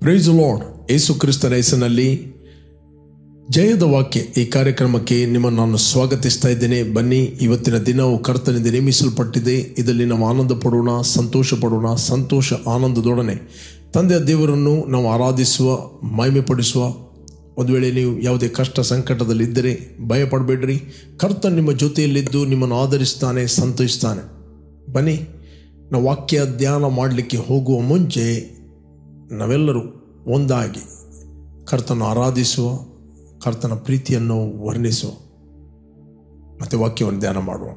Price the lord. ಯೇಸು ಕ್ರಿಸ್ತನ ಹೆಸರಿನಲ್ಲಿ ಜಯದ ವಾಕ್ಯ ಈ ಕಾರ್ಯಕ್ರಮಕ್ಕೆ ನಿಮ್ಮನ್ನು ನಾನು ಸ್ವಾಗತಿಸ್ತಾ ಇದ್ದೇನೆ. ಬನ್ನಿ, ಇವತ್ತಿನ ದಿನವು ಕರ್ತನಿಂದ ನೇಮಿಸಲ್ಪಟ್ಟಿದೆ. ಇದರಲ್ಲಿ ನಾವು ಆನಂದ ಪಡೋಣ, ಸಂತೋಷ ಪಡೋಣ. ಸಂತೋಷ ಆನಂದದೊಡನೆ ತಂದೆಯ ದೇವರನ್ನು ನಾವು ಆರಾಧಿಸುವ, ಮಹಿಮೆ ಪಡಿಸುವ. ಒಂದು ವೇಳೆ ನೀವು ಯಾವುದೇ ಕಷ್ಟ ಸಂಕಟದಲ್ಲಿದ್ದರೆ ಭಯಪಡಬೇಡ್ರಿ. ಕರ್ತನ್ ನಿಮ್ಮ ಜೊತೆಯಲ್ಲಿದ್ದು ನಿಮ್ಮನ್ನು ಆಧರಿಸ್ತಾನೆ, ಸಂತೋಷಿಸ್ತಾನೆ. ಬನ್ನಿ, ನಾವು ವಾಕ್ಯ ಧ್ಯಾನ ಮಾಡಲಿಕ್ಕೆ ಹೋಗುವ ಮುಂಚೆ ನಾವೆಲ್ಲರೂ ಒಂದಾಗಿ ಕರ್ತನ ಆರಾಧಿಸುವ, ಕರ್ತನ ಪ್ರೀತಿಯನ್ನು ವರ್ಣಿಸುವ, ಮತ್ತೆ ವಾಕ್ಯವನ್ನು ಧ್ಯಾನ ಮಾಡುವ.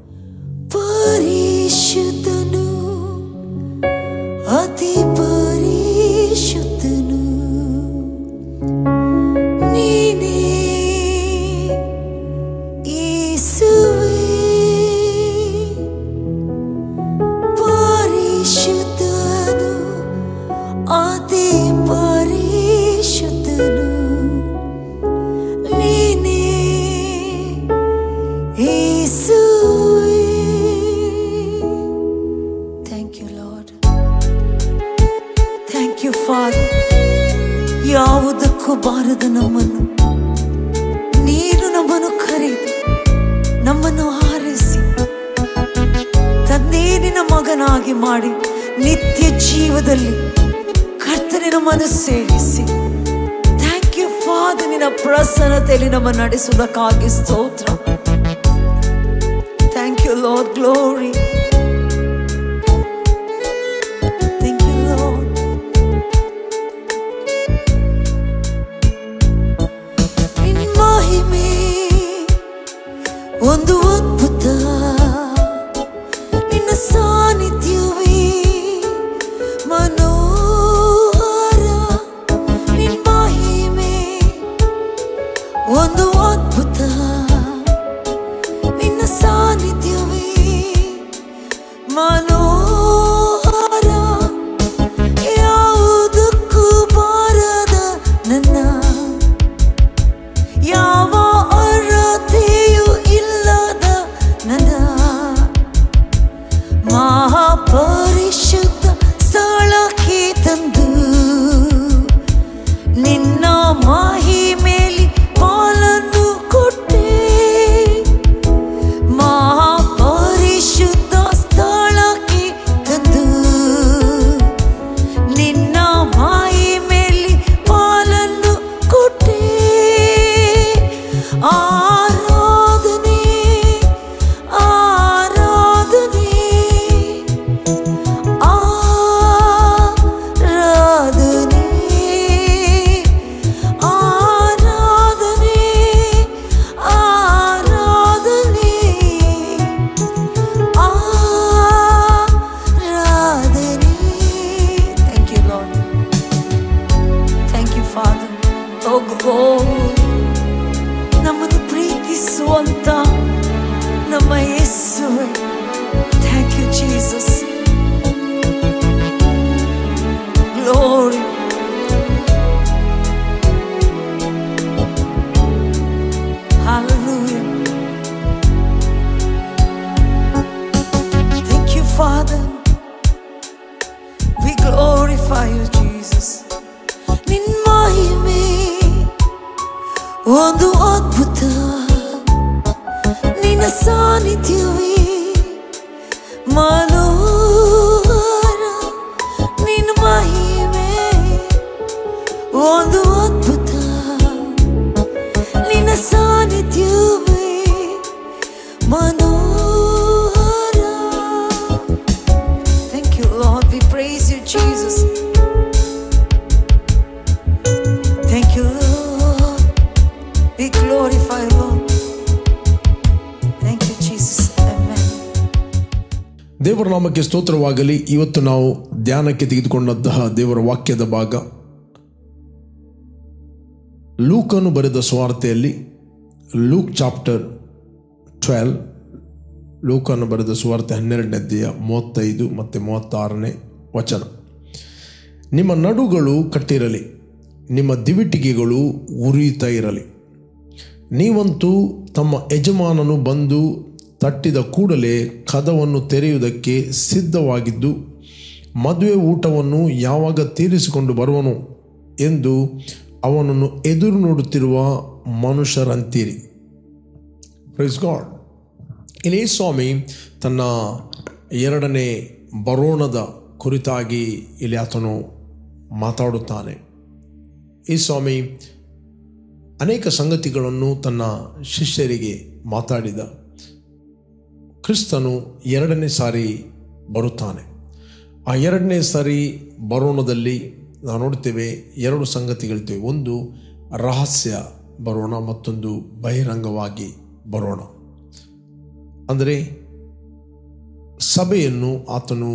ಪರಿಶುದ್ಧನು, ಅತಿ ಪರಿಶುದ್ಧನು ನೀನೇ ಯೇಸುವೇ. ಪರಿಶುದ್ಧನು, ಅತಿ ಪರಿಶುದ್ಧನು ನೀನೇ ಯೇಸುವೇ. Thank you lord, thank you father. ಯಾವುದಕ್ಕೂ ಬಾರದ ನಮ್ಮನ್ನು ನೀನು ನಮ್ಮನ್ನು ಕರೆದು ನಮ್ಮನ್ನು ಆರಿಸಿ ತಂದೆ ನಿನ್ನ ಮಗನಾಗಿ ಮಾಡಿ ನಿತ್ಯ ಜೀವದಲ್ಲಿ ಕರ್ತನೆ ನಮ್ಮನ್ನು ಸೇರಿಸಿ. Thank you father. ನಿನ್ನ ಪ್ರಸನ್ನತೆಯಲ್ಲಿ ನಮ್ಮನ್ನು ನಡೆಸುವುದಕ್ಕಾಗಿ ಸ್ತೋತ್ರ. Thank you lord. Glory. Thank you lord. ನಿನ್ನ ಮಹಿಮೆ ಒಂದು ಅದ್ಭುತ, ನಿನ್ನ ಸಾನ್ನಿಧ್ಯವೇ ಮನೋಹರ. ನಿನ್ನ ಮಹಿಮೆ ಒಂದು ಅದ್ಭುತ, ನಿನ್ನ ಸಾನ್ನಿಧ್ಯವೇ ಮನೋಹರ. ಯಾವುದಕ್ಕೂ ಬಾರದ ನನ್ನ, ಯಾವ ಅರ್ಹತೆಯೂ ಇಲ್ಲದ ನನ್ನ ಮಹಾಪರಿಶುದ್ಧ ಸ್ಥಳಕ್ಕೆ ತಂದು ನಿನ್ನ ಮಹಿಮೆಯಲ್ಲಿ ಪಾಲನ್ನು ಕೊಟ್ಟೆ. ಮಹಾಪರಿಶುದ್ಧ ಸ್ಥಳಕ್ಕೆ ತಂದು ನಿನ್ನ ಮಹಿಮೆಯಲ್ಲಿ ಪಾಲನ್ನು ಕೊಟ್ಟೆ. ಆರಾಧನೆ, ಆರಾಧನೆ, ಆರಾಧನೆ, ಆರಾಧನೆ, ಆರಾಧನೆ, ಆರಾಧನೆ. Thank you Lord. Thank you Father. Oh God, ನಮ್ಮನ್ನು ಪ್ರೀತಿಸುವಂತ ನಮ್ಮ ಯೇಸುವೇ. Thank you Jesus. Glory. Hallelujah. Thank you Father. We glorify you Jesus. ನಿನ್ನ ಮಹಿಮೆ ಒಂದು ಅದ್ಭುತ, ನಿನ್ನ ಸಾನ್ನಿಧ್ಯವೇ ಮನೋಹರ. ನಿನ್ನ ಮಹಿಮೆ ಒಂದು ಅದ್ಭುತ, ನಿನ್ನ ಸಾನ್ನಿಧ್ಯವೇ ಮನೋಹರ. Thank you Lord. We praise you Jesus. Thank you Lord. We glorify you Lord. Thank you Jesus. Amen. ದೇವರ ನಾಮಕ್ಕೆ ಸ್ತೋತ್ರವಾಗಲಿ. ಇವತ್ತು ನಾವು ಧ್ಯಾನಕ್ಕೆ ತೆಗೆದುಕೊಂಡಂತಹ ದೇವರ ವಾಕ್ಯದ ಭಾಗ ಲೂಕನು ಬರೆದ ಸುವಾರ್ತೆಯಲ್ಲಿ ಲೂಕ್ ಚಾಪ್ಟರ್ 12, ಲೂಕನು ಬರೆದ ಸುವಾರ್ತೆ 12ನೇ ಅಧ್ಯಾಯ 35 ಮತ್ತು 36ನೇ ವಚನ. ನಿಮ್ಮ ನಡುಗಳು ಕಟ್ಟಿರಲಿ, ನಿಮ್ಮ ದಿವಿಟಿಗೆಗಳು ಉರಿಯುತ್ತಾ ಇರಲಿ. ನೀವಂತೂ ತಮ್ಮ ಯಜಮಾನನು ಬಂದು ತಟ್ಟಿದ ಕೂಡಲೇ ಕದವನ್ನು ತೆರೆಯುವುದಕ್ಕೆ ಸಿದ್ಧವಾಗಿದ್ದು ಮದುವೆ ಊಟವನ್ನು ಯಾವಾಗ ತೀರಿಸಿಕೊಂಡು ಬರುವನು ಎಂದು ಅವನನ್ನು ಎದುರು ನೋಡುತ್ತಿರುವ ಮನುಷ್ಯರಂತೀರಿ. Praise God. ಇಲ್ಲಿ ಸ್ವಾಮಿ ತನ್ನ ಎರಡನೇ ಬರೋಣದ ಕುರಿತಾಗಿ ಇಲ್ಲಿ ಆತನು ಮಾತಾಡುತ್ತಾನೆ. ಈ ಸ್ವಾಮಿ ಅನೇಕ ಸಂಗತಿಗಳನ್ನು ತನ್ನ ಶಿಷ್ಯರಿಗೆ ಮಾತಾಡಿದ. ಕ್ರಿಸ್ತನು ಎರಡನೇ ಸಾರಿ ಬರುತ್ತಾನೆ. ಆ ಎರಡನೇ ಸಾರಿ ಬರೋಣದಲ್ಲಿ ನಾವು ನೋಡ್ತೇವೆ ಎರಡು ಸಂಗತಿಗಳಿರ್ತೇವೆ. ಒಂದು ರಹಸ್ಯ ಬರೋಣ, ಮತ್ತೊಂದು ಬಹಿರಂಗವಾಗಿ ಬರೋಣ. ಅಂದರೆ ಸಭೆಯನ್ನು ಆತನು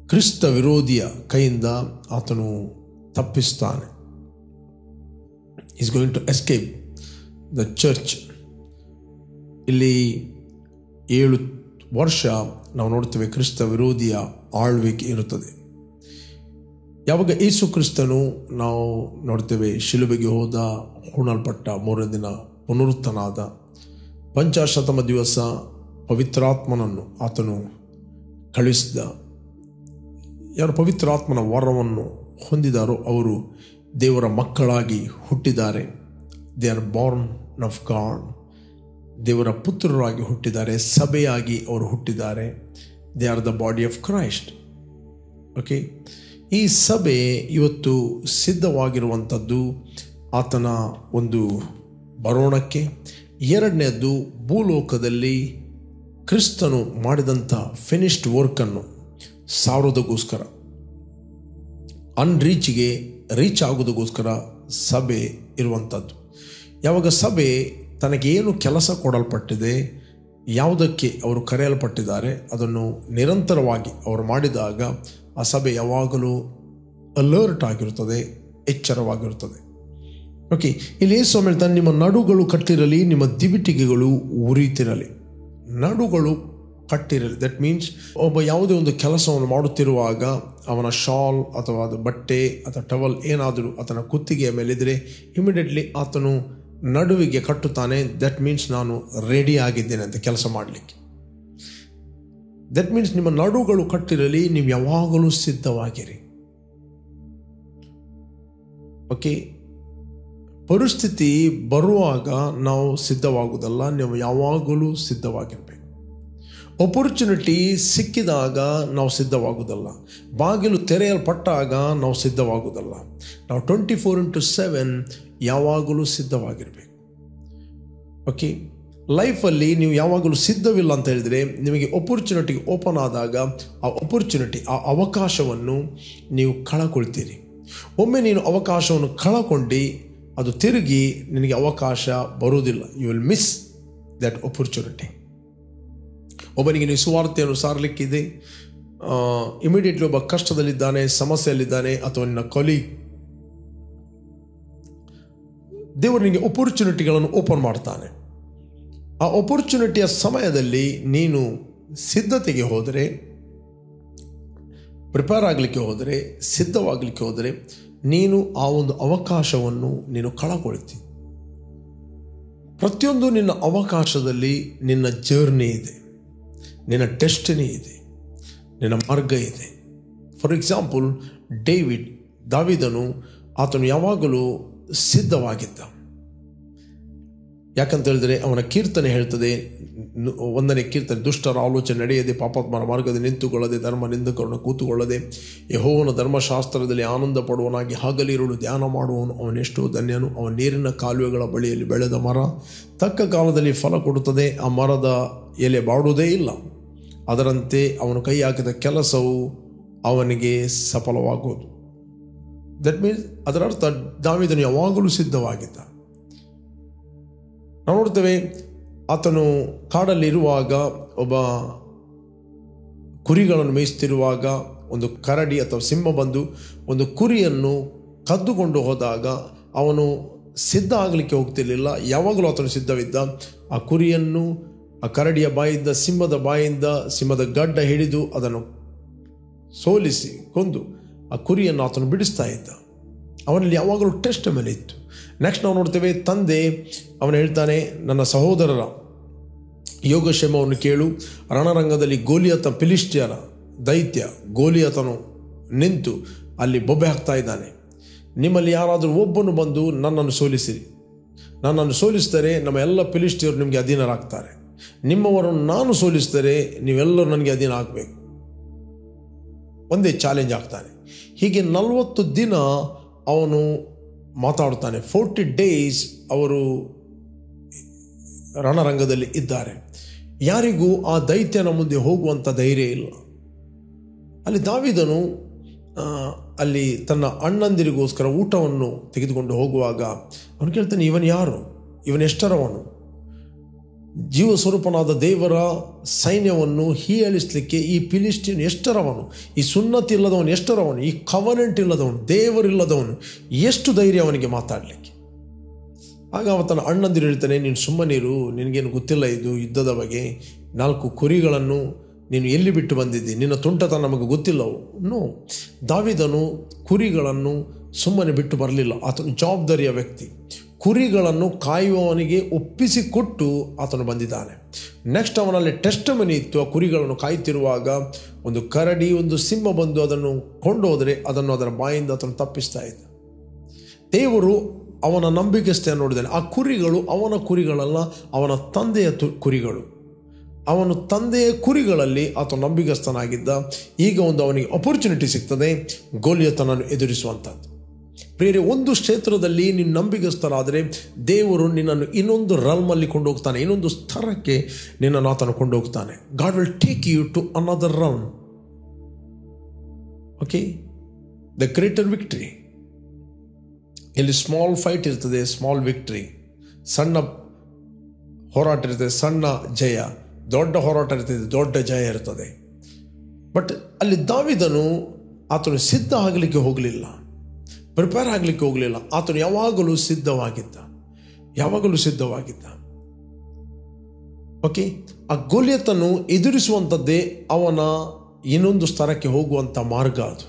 ಕ್ರಿಸ್ತ ವಿರೋಧಿಯ ಕೈಯಿಂದ ಆತನು ತಪ್ಪಿಸ್ತಾನೆ. Is going to escape the church. ಇಲ್ಲಿ 7 ವರ್ಷ ನಾವು ನೋಡ್ತೇವೆ ಕ್ರಿಸ್ತ ವಿರೋಧಿಯ ಆಳ್ವಿಕೆ ಇರುತ್ತದೆ. ಯಾವಾಗ ಯೇಸು ಕ್ರಿಸ್ತನು ನಾವು ನೋಡ್ತೇವೆ ಶಿಲುಬೆಗೆ ಹೋದ, ಹೂಣಲ್ಪಟ್ಟ, 3ನೇ ದಿನ ಪುನರುತ್ಥಾನಾದ, 50ಮ ದಿವಸ ಪವಿತ್ರಾತ್ಮನನ್ನು ಆತನು ಕಳಿಸಿದ. ಯಾರು ಪವಿತ್ರಾತ್ಮನ ವರವನ್ನು ಹೊಂದಿದಾರೋ ಅವರು ದೇವರ ಮಕ್ಕಳಾಗಿ ಹುಟ್ಟಿದ್ದಾರೆ. They are born of God. ದೇವರ ಪುತ್ರರಾಗಿ ಹುಟ್ಟಿದ್ದಾರೆ, ಸಭೆಯಾಗಿ ಅವರು ಹುಟ್ಟಿದ್ದಾರೆ. They are the body of Christ. Okay, ಈ ಸಭೆ ಇವತ್ತು ಸಿದ್ಧವಾಗಿರುವಂಥದ್ದು ಆತನ ಒಂದು ಬರೋಣಕ್ಕೆ. ಎರಡನೇದ್ದು ಭೂಲೋಕದಲ್ಲಿ ಕ್ರಿಸ್ತನು ಮಾಡಿದಂಥ ಫಿನಿಶ್ಡ್ ವರ್ಕನ್ನು ಸಾರೋದಕ್ಕೋಸ್ಕರ, ಅನ್ರೀಚ್ಗೆ ರೀಚ್ ಆಗೋದಕ್ಕೋಸ್ಕರ ಸಭೆ ಇರುವಂಥದ್ದು. ಯಾವಾಗ ಸಭೆ ತನಗೇನು ಕೆಲಸ ಕೊಡಲ್ಪಟ್ಟಿದೆ, ಯಾವುದಕ್ಕೆ ಅವರು ಕರೆಯಲ್ಪಟ್ಟಿದ್ದಾರೆ, ಅದನ್ನು ನಿರಂತರವಾಗಿ ಅವರು ಮಾಡಿದಾಗ ಆ ಸಭೆ ಯಾವಾಗಲೂ ಅಲರ್ಟ್ ಆಗಿರುತ್ತದೆ, ಎಚ್ಚರವಾಗಿರುತ್ತದೆ. ಓಕೆ, ಇಲ್ಲಿ ಯೇಸು ಹೇಳ್ತಾನೆ, ನಿಮ್ಮ ನಡುಗಳು ಕಟ್ಟಿರಲಿ, ನಿಮ್ಮ ದಿವಿಟಿಗೆಗಳು ಉರಿತಿರಲಿ. ನಡುಗಳು ಕಟ್ಟಿರಲಿ, ದಟ್ ಮೀನ್ಸ್ ಒಬ್ಬ ಯಾವುದೇ ಒಂದು ಕೆಲಸವನ್ನು ಮಾಡುತ್ತಿರುವಾಗ ಅವನ ಶಾಲ್ ಅಥವಾ ಅದು ಬಟ್ಟೆ ಅಥವಾ ಟವಲ್ ಏನಾದರೂ ಆತನ ಕುತ್ತಿಗೆಯ ಮೇಲಿದ್ದರೆ ಇಮಿಡಿಯೇಟ್ಲಿ ಆತನು ನಡುವಿಗೆ ಕಟ್ಟುತ್ತಾನೆ. ದಟ್ ಮೀನ್ಸ್ ನಾನು ರೆಡಿ ಆಗಿದ್ದೇನೆ ಅಂತ ಕೆಲಸ ಮಾಡಲಿಕ್ಕೆ. ದಟ್ ಮೀನ್ಸ್ ನಿಮ್ಮ ನಡುಗಳು ಕಟ್ಟಿರಲಿ, ನೀವು ಯಾವಾಗಲೂ ಸಿದ್ಧವಾಗಿರಿ. ಓಕೆ, ಪರಿಸ್ಥಿತಿ ಬರುವಾಗ ನಾವು ಸಿದ್ಧವಾಗುವುದಲ್ಲ, ನೀವು ಯಾವಾಗಲೂ ಸಿದ್ಧವಾಗಿರಬೇಕು. ಆಪರ್ಚುನಿಟಿ ಸಿಕ್ಕಿದಾಗ ನಾವು ಸಿದ್ಧವಾಗುವುದಲ್ಲ, ಬಾಗಿಲು ತೆರೆಯಲ್ಪಟ್ಟಾಗ ನಾವು ಸಿದ್ಧವಾಗುವುದಲ್ಲ. ನಾವು 24/7 ಯಾವಾಗಲೂ ಸಿದ್ಧವಾಗಿರಬೇಕು. ಓಕೆ, ಲೈಫಲ್ಲಿ ನೀವು ಯಾವಾಗಲೂ ಸಿದ್ಧವಿಲ್ಲ ಅಂತ ಹೇಳಿದರೆ, ನಿಮಗೆ ಆಪರ್ಚುನಿಟಿ ಓಪನ್ ಆದಾಗ ಆ ಆಪರ್ಚುನಿಟಿ, ಆ ಅವಕಾಶವನ್ನು ನೀವು ಕಳಕೊಳ್ತೀರಿ. ಒಮ್ಮೆ ನೀನು ಅವಕಾಶವನ್ನು ಕಳಕೊಂಡು ಅದು ತಿರುಗಿ ನಿನಗೆ ಅವಕಾಶ ಬರುವುದಿಲ್ಲ. You will miss that opportunity. ಒಬ್ಬನಿಗೆ ನೀವು ಸುವಾರ್ತೆಯನ್ನು ಸಾರಲಿಕ್ಕಿದೆ, ಇಮಿಡಿಯೇಟ್ಲಿ ಒಬ್ಬ ಕಷ್ಟದಲ್ಲಿದ್ದಾನೆ, ಸಮಸ್ಯೆಯಲ್ಲಿದ್ದಾನೆ, ಅಥವಾ ನಿನ್ನ ಕೊಲೀಗ್, ದೇವರು ನಿನಗೆ ಆಪರ್ಚುನಿಟಿಗಳನ್ನು ಓಪನ್ ಮಾಡ್ತಾನೆ. ಆ ಆಪರ್ಚುನಿಟಿಯ ಸಮಯದಲ್ಲಿ ನೀನು ಸಿದ್ಧತೆಗೆ ಹೋದರೆ, ಪ್ರಿಪೇರ್ ಆಗಲಿಕ್ಕೆ ಹೋದರೆ, ಸಿದ್ಧವಾಗಲಿಕ್ಕೆ ಹೋದರೆ, ನೀನು ಆ ಒಂದು ಅವಕಾಶವನ್ನು ನೀನು ಕಳಕೊಳ್ತಿ. ಪ್ರತಿಯೊಂದು ನಿನ್ನ ಅವಕಾಶದಲ್ಲಿ ನಿನ್ನ ಜರ್ನಿ ಇದೆ, ನಿನ್ನ ಡೆಸ್ಟಿನಿ ಇದೆ, ನಿನ್ನ ಮಾರ್ಗ ಇದೆ. ಫಾರ್ ಎಕ್ಸಾಂಪಲ್, ದಾವೀದನು ಆತನು ಯಾವಾಗಲೂ ಸಿದ್ಧವಾಗಿದ್ದ. ಯಾಕಂತ ಹೇಳಿದರೆ ಅವನ ಕೀರ್ತನೆ ಹೇಳ್ತದೆ, 1ನೇ ಕೀರ್ತನೆ, ದುಷ್ಟರ ಆಲೋಚನೆ ನಡೆಯದೆ, ಪಾಪಾತ್ಮರ ಮಾರ್ಗದಲ್ಲಿ ನಿಂತುಕೊಳ್ಳದೆ, ಧರ್ಮ ನಿಂದಕರನ್ನು ಕೂತುಕೊಳ್ಳದೆ, ಯೆಹೋವನ ಧರ್ಮಶಾಸ್ತ್ರದಲ್ಲಿ ಆನಂದ ಪಡುವನಾಗಿ ಹಗಲಿರುಳು ಧ್ಯಾನ ಮಾಡುವವನು ಅವನೆಷ್ಟೋ ಧನ್ಯನು. ಅವನ ನೀರಿನ ಕಾಲುವೆಗಳ ಬಳಿಯಲ್ಲಿ ಬೆಳೆದ ಮರ ತಕ್ಕ ಕಾಲದಲ್ಲಿ ಫಲ ಕೊಡುತ್ತದೆ, ಆ ಮರದ ಎಲೆ ಬಾಡುವುದೇ ಇಲ್ಲ. ಅದರಂತೆ ಅವನು ಕೈ ಹಾಕಿದ ಕೆಲಸವು ಅವನಿಗೆ ಸಫಲವಾಗುವುದು. ದಟ್ ಮೀನ್ಸ್, ಅದರ ಅರ್ಥ ದಾವೀದನು ಯಾವಾಗಲೂ ಸಿದ್ಧವಾಗಿದ್ದ. ನಾವು ನೋಡ್ತೇವೆ, ಆತನು ಕಾಡಲ್ಲಿರುವಾಗ ಒಬ್ಬ ಕುರಿಗಳನ್ನು ಮೇಯಿಸ್ತಿರುವಾಗ ಒಂದು ಕರಡಿ ಅಥವಾ ಸಿಂಹ ಬಂದು ಒಂದು ಕುರಿಯನ್ನು ಕದ್ದುಕೊಂಡು ಹೋದಾಗ ಅವನು ಸಿದ್ಧ ಆಗಲಿಕ್ಕೆ ಹೋಗ್ತಿರ್ಲಿಲ್ಲ. ಯಾವಾಗಲೂ ಆತನು ಸಿದ್ಧವಿದ್ದ. ಆ ಕುರಿಯನ್ನು ಆ ಕರಡಿಯ ಬಾಯಿಂದ, ಸಿಂಹದ ಬಾಯಿಂದ, ಸಿಂಹದ ಗಡ್ಡ ಹಿಡಿದು ಅದನ್ನು ಸೋಲಿಸಿ ಕೊಂದು ಆ ಕುರಿಯನ್ನು ಆತನು ಬಿಡಿಸ್ತಾ ಇದ್ದ. ಅವನಲ್ಲಿ ಯಾವಾಗಲೂ ಟೆಸ್ಟ್ ಮೇಲೆ ಇತ್ತು. ನೆಕ್ಸ್ಟ್ ನಾವು ನೋಡ್ತೇವೆ, ತಂದೆ ಅವನು ಹೇಳ್ತಾನೆ, ನನ್ನ ಸಹೋದರರ ಯೋಗಕ್ಷೇಮವನ್ನು ಕೇಳು. ರಣರಂಗದಲ್ಲಿ ಗೋಲಿಯತ, ಫಿಲಿಷ್ಟಿಯರ ದೈತ್ಯ ಗೋಲಿಯತನು ನಿಂತು ಅಲ್ಲಿ ಬೊಬ್ಬೆ ಹಾಕ್ತಾ ಇದ್ದಾನೆ. ನಿಮ್ಮಲ್ಲಿ ಯಾರಾದರೂ ಒಬ್ಬನು ಬಂದು ನನ್ನನ್ನು ಸೋಲಿಸಿರಿ, ನನ್ನನ್ನು ಸೋಲಿಸಿದರೆ ನಮ್ಮ ಎಲ್ಲ ಫಿಲಿಷ್ಟಿಯರು ನಿಮಗೆ ಅಧೀನರಾಗ್ತಾರೆ. ನಿಮ್ಮವರನ್ನು ನಾನು ಸೋಲಿಸಿದರೆ ನೀವೆಲ್ಲರೂ ನನಗೆ ಅಧೀನ ಆಗಬೇಕು. ಒಂದೇ ಚಾಲೆಂಜ್ ಆಗ್ತಾನೆ. ಹೀಗೆ 40 ದಿನ ಅವನು ಮಾತಾಡ್ತಾನೆ. 40 days ಅವರು ರಣರಂಗದಲ್ಲಿ ಇದ್ದಾರೆ. ಯಾರಿಗೂ ಆ ದೈತ್ಯನ ಮುಂದೆ ಹೋಗುವಂಥ ಧೈರ್ಯ ಇಲ್ಲ. ಅಲ್ಲಿ ದಾವೀದನು ಅಲ್ಲಿ ತನ್ನ ಅಣ್ಣಂದಿರಿಗೋಸ್ಕರ ಊಟವನ್ನು ತೆಗೆದುಕೊಂಡು ಹೋಗುವಾಗ ಅವನು ಕೇಳ್ತಾನೆ, ಇವನು ಯಾರು? ಇವನೆಷ್ಟರವನು? ಜೀವ ಸ್ವರೂಪನಾದ ದೇವರ ಸೈನ್ಯವನ್ನು ಹೀಯಾಳಿಸಲಿಕ್ಕೆ ಈ ಫಿಲಿಷ್ಟಿಯನ್ ಎಷ್ಟರವನು? ಈ ಸುನ್ನತಿ ಇಲ್ಲದವನು ಎಷ್ಟರವನು? ಈ ಕವನೆಂಟ್ ಇಲ್ಲದವನು, ದೇವರಿಲ್ಲದವನು, ಎಷ್ಟು ಧೈರ್ಯ ಅವನಿಗೆ ಮಾತಾಡಲಿಕ್ಕೆ? ಆಗ ಅವತನ ಅಣ್ಣಂದಿರು ಹೇಳ್ತಾನೆ, ನೀನು ಸುಮ್ಮನಿರು, ನಿನಗೇನು ಗೊತ್ತಿಲ್ಲ ಇದು ಯುದ್ಧದ ಬಗ್ಗೆ. 4 ಕುರಿಗಳನ್ನು ನೀನು ಎಲ್ಲಿ ಬಿಟ್ಟು ಬಂದಿದ್ದಿ? ನಿನ್ನ ತುಂಟತನ ನಮಗೆ ಗೊತ್ತಿಲ್ಲವು. ನೋ, ದಾವೀದನು ಕುರಿಗಳನ್ನು ಸುಮ್ಮನೆ ಬಿಟ್ಟು ಬರಲಿಲ್ಲ. ಆತನು ಜವಾಬ್ದಾರಿಯ ವ್ಯಕ್ತಿ. ಕುರಿಗಳನ್ನು ಕಾಯುವವನಿಗೆ ಒಪ್ಪಿಸಿಕೊಟ್ಟು ಆತನು ಬಂದಿದ್ದಾನೆ. ನೆಕ್ಸ್ಟ್ ಅವನಲ್ಲಿ ಟೆಸ್ಟಮನಿ ಇತ್ತು. ಆ ಕುರಿಗಳನ್ನು ಕಾಯುತ್ತಿರುವಾಗ ಒಂದು ಕರಡಿ, ಒಂದು ಸಿಂಹ ಬಂದು ಅದನ್ನು ಕೊಂಡು ಹೋದರೆ ಅದನ್ನು ಅದರ ಬಾಯಿಂದ ಆತನು ತಪ್ಪಿಸ್ತಾ ಇದ್ದ. ದೇವರು ಅವನ ನಂಬಿಕೆಸ್ಥೆಯನ್ನು ನೋಡಿದ್ದಾನೆ. ಆ ಕುರಿಗಳು ಅವನ ಕುರಿಗಳಲ್ಲ, ಅವನ ತಂದೆಯ ಕುರಿಗಳು. ಅವನು ತಂದೆಯ ಕುರಿಗಳಲ್ಲಿ ಆತ ನಂಬಿಗಸ್ತನಾಗಿದ್ದ. ಈಗ ಒಂದು ಅವನಿಗೆ ಅಪರ್ಚುನಿಟಿ ಸಿಗ್ತದೆ ಗೋಲಿಯತನನ್ನು ಎದುರಿಸುವಂಥದ್ದು. ಪ್ರಿಯರೇ, ಒಂದು ಕ್ಷೇತ್ರದಲ್ಲಿ ನೀನು ನಂಬಿಗಸ್ತರಾದರೆ ದೇವರು ನಿನ್ನನ್ನು ಇನ್ನೊಂದು ರಲ್ಮಲ್ಲಿ ಕೊಂಡೋಗ್ತಾನೆ, ಇನ್ನೊಂದು ಸ್ತರಕ್ಕೆ ನಿನ್ನನ್ನು ಆತನು ಕೊಂಡೋಗ್ತಾನೆ. God will take you to another realm. Okay, the greater victory. ಇಲ್ಲಿ ಸ್ಮಾಲ್ ಫೈಟ್ ಇರ್ತದೆ, ಸ್ಮಾಲ್ ವಿಕ್ಟ್ರಿ. ಸಣ್ಣ ಹೋರಾಟ ಇರ್ತದೆ, ಸಣ್ಣ ಜಯ. ದೊಡ್ಡ ಹೋರಾಟ ಇರ್ತದೆ, ದೊಡ್ಡ ಜಯ ಇರ್ತದೆ. ಬಟ್ ಅಲ್ಲಿ ದಾವೀದನು ಆತನು ಸಿದ್ಧ ಆಗಲಿಕ್ಕೆ ಹೋಗಲಿಲ್ಲ, ಪ್ರಿಪೇರ್ ಆಗಲಿಕ್ಕೆ ಹೋಗಲಿಲ್ಲ. ಆತನು ಯಾವಾಗಲೂ ಸಿದ್ಧವಾಗಿದ್ದ. ಓಕೆ, ಆ ಗೋಲಿಯತನ್ನು ಎದುರಿಸುವಂಥದ್ದೇ ಅವನ ಇನ್ನೊಂದು ಸ್ತರಕ್ಕೆ ಹೋಗುವಂಥ ಮಾರ್ಗ. ಅದು